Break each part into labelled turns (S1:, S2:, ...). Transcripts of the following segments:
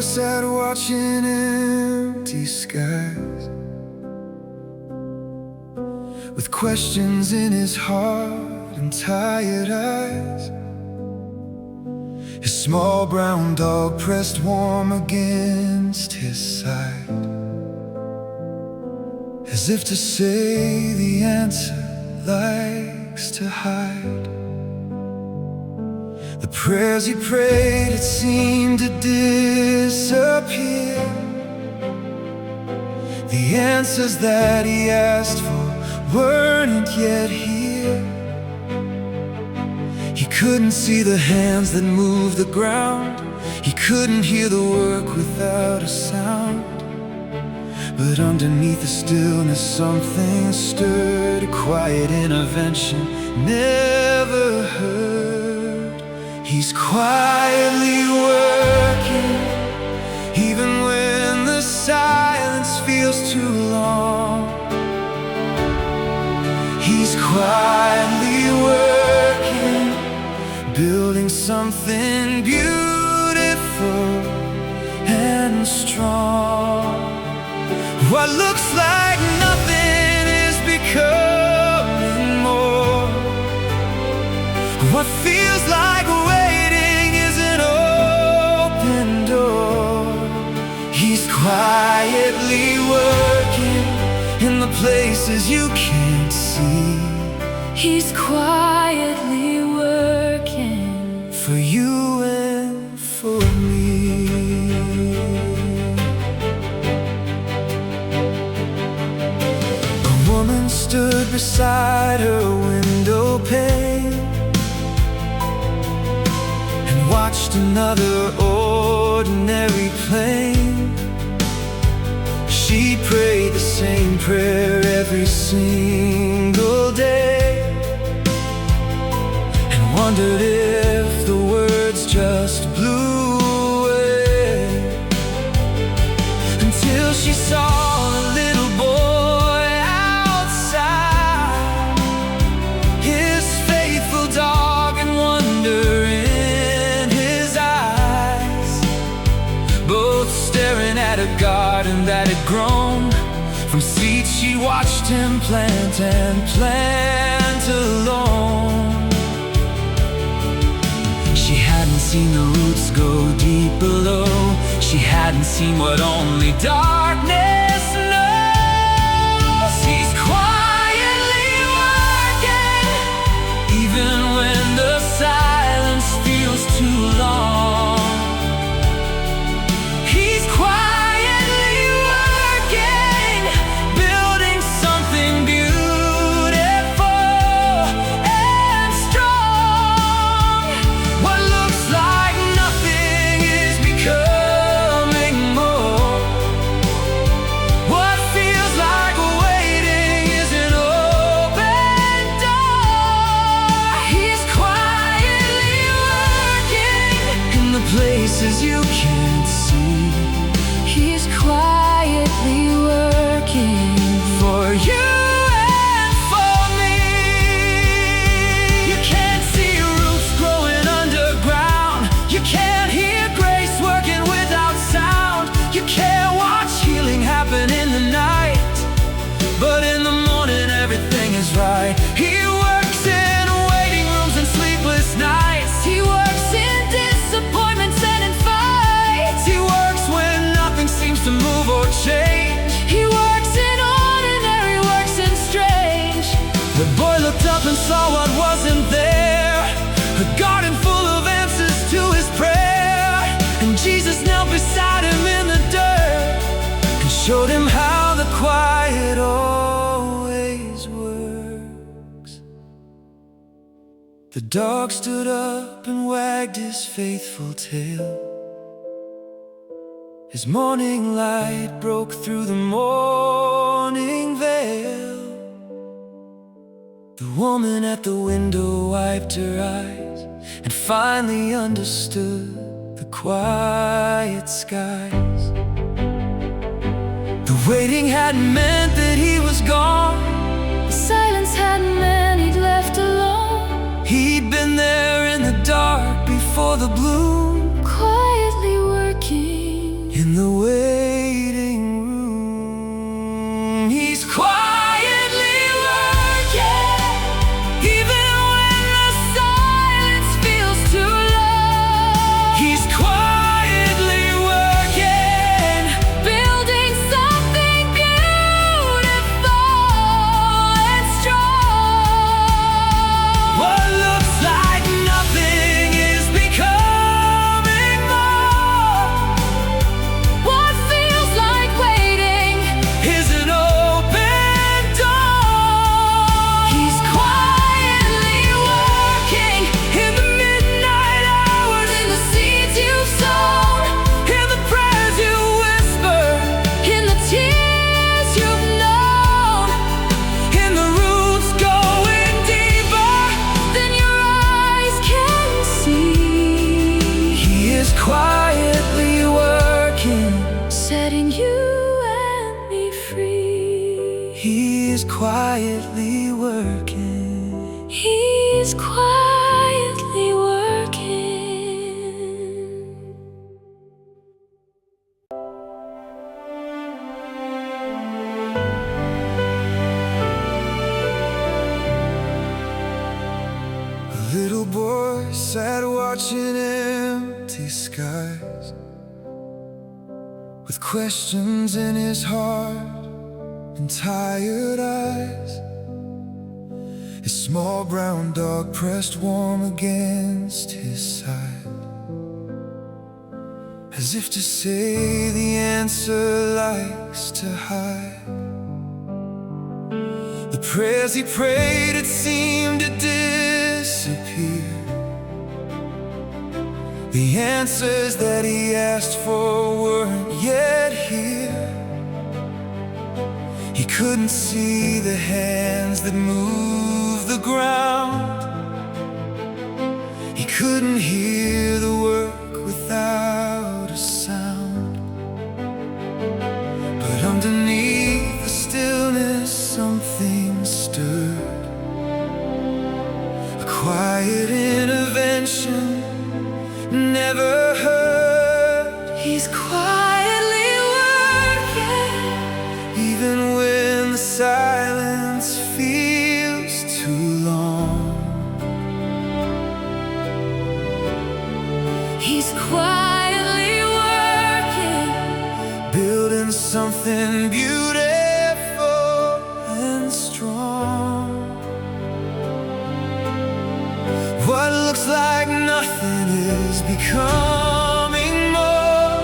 S1: sat watching empty skies, with questions in his heart and tired eyes. His small brown dog pressed warm against his side, as if to say the answer likes to hide. The prayers he prayed, it seemed to disappear. The answers that he asked for weren't yet here. He couldn't see the hands that moved the ground. He couldn't hear the work without a sound. But underneath the stillness something stirred, a quiet intervention never heard. He's quietly working, even when the silence feels too long. He's quietly working, building something beautiful and strong. What looks like nothing is becoming more. What feels like waiting is an open door. He's quietly working in the places you can't see.
S2: He's quietly working
S1: for you and for me. A woman stood beside her window pane and watched another ordinary plane. She prayed the same prayer every single day, and wondered if the words just blew away, until she saw a little boy outside, his faithful dog and wonder in his eyes, both staring at a garden that had grown from seeds she watched him plant and plant alone. She hadn't seen the roots go deep below. She hadn't seen what only darkness knows. He's quietly working, even when the silence feels too long. He's quietly working, building something beautiful and strong. What looks like nothing is becoming more. What feels like waiting is an open door. He's quietly working in the places you can't see.
S2: He's quietly working
S1: For you and for me. You can't see roots growing underground. You can't hear grace working without sound. You can't watch healing happen in the night, but in the morning everything is right. He works in waiting rooms and sleepless nights.
S2: He works in disappointments and in fights.
S1: He works when nothing seems to move or change.
S2: He works in ordinary, works in strange.
S1: The boy looked up and saw what wasn't there, a garden full of answers to his prayer. And Jesus knelt beside him in the dirt and showed him how the quiet always works. The dog stood up and wagged his faithful tail. His morning light broke through the morning veil. The woman at the window wiped her eyes and finally understood the quiet skies. The waiting hadn't meant that he was gone.
S2: The silence hadn't meant he'd left alone.
S1: He'd been there in the dark before the bloom.
S2: Quietly working
S1: He's quietly working, even when the silence feels too long. He's quietly working,
S2: building something beautiful and strong.
S1: what looks like nothing is becoming more.
S2: What feels like waiting
S1: Is an open door.
S2: He's quietly working
S1: In the midnight hours,
S2: in the seeds you've sown,
S1: in the prayers you whisper,
S2: in the tears you've known,
S1: in the roots going deeper
S2: than your eyes can see.
S1: He is quietly working.
S2: Setting you and me free.
S1: He is quietly working.
S2: He's quietly working.
S1: A little boy sat watching empty skies, with questions in his heart and tired eyes. His small brown dog pressed warm against his side, as if to say the answer likes to hide. The prayers he prayed, it seemed to disappear. The answers that he asked for weren't yet here. He couldn't see the hands that moved the ground. He couldn't hear the work without a sound. But underneath the stillness, something stirred. A quiet intervention never heard.
S2: He's quietly working,
S1: Even when the silence feels too long.
S2: he's quietly working,
S1: Building something beautiful and strong. What looks like nothing is becoming more.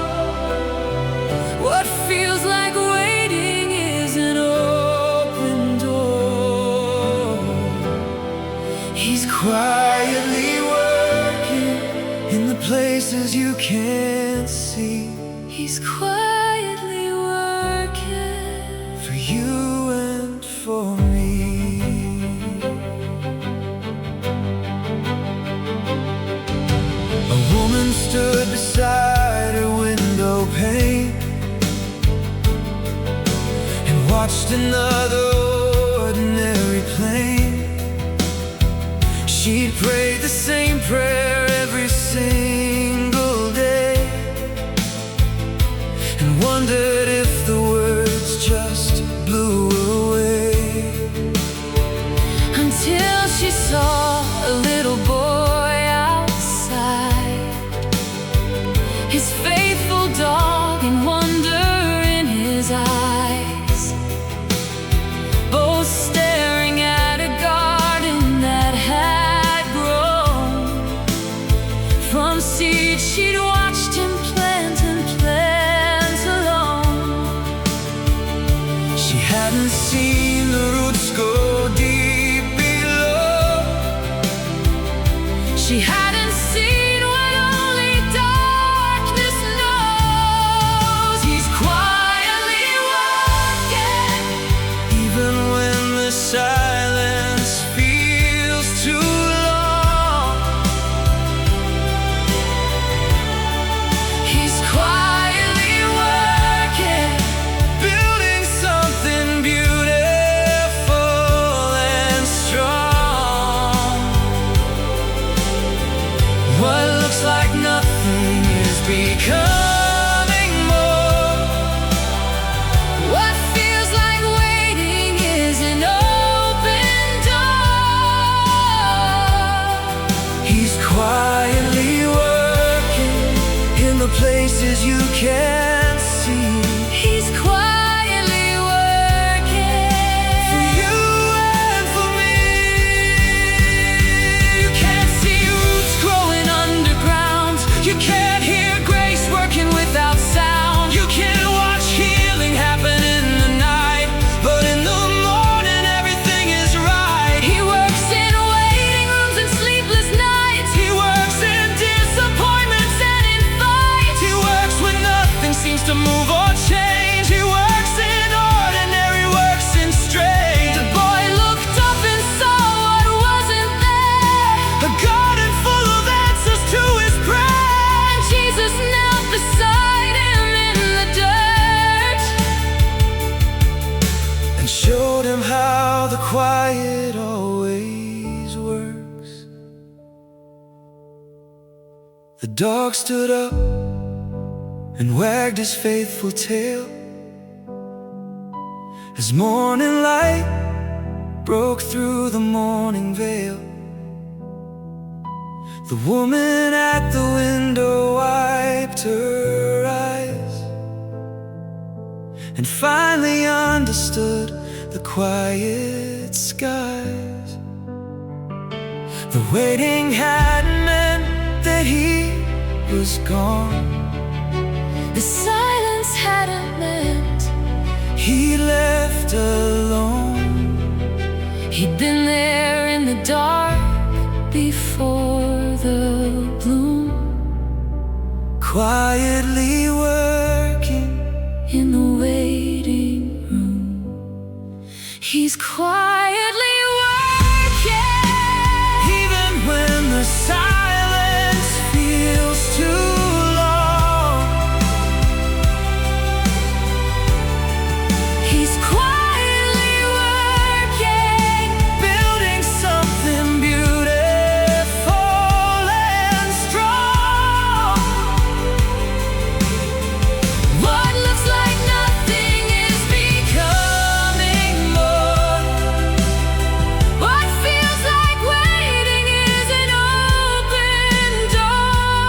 S2: what feels like waiting is an open door.
S1: He's quietly working in the places you can't see.
S2: He's quietly working.
S1: For you and for me. A woman stood beside her window pane and watched another ordinary plane. She'd prayed the same prayer every single day, and wondered if the words just blew away.
S2: Until she saw a little boy outside, his faithful dog and wonder in his eyes, both staring at a garden that had grown from seed she'd watched him plant and plant alone.
S1: She hadn't seen the roots go deep below.
S2: She hadn't seen what only darkness knows. He's quietly working,
S1: Even when the silence feels too long.
S2: he's quietly working,
S1: Building something beautiful and strong. What looks like nothing is becoming more.
S2: what feels like waiting
S1: and showed him how the quiet always works. The dog stood up and wagged his faithful tail as morning light broke through the morning veil. The woman at the window wiped her eyes and finally understood the quiet skies. The waiting hadn't meant that he was gone.
S2: The silence hadn't meant
S1: he left alone.
S2: he'd been there in the dark before the bloom,
S1: quietly working
S2: in the waiting room. He's quietly working,
S1: even when the silence feels too long.
S2: he's quietly working,
S1: Building something beautiful and strong.
S2: what looks like nothing is becoming more. What feels like waiting is an open door.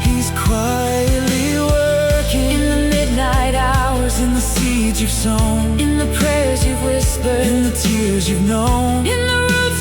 S1: He's quietly working
S2: In the midnight hours,
S1: in the seeds you've sown,
S2: in the prayers you've whispered,
S1: in the tears you've known.
S2: in the roots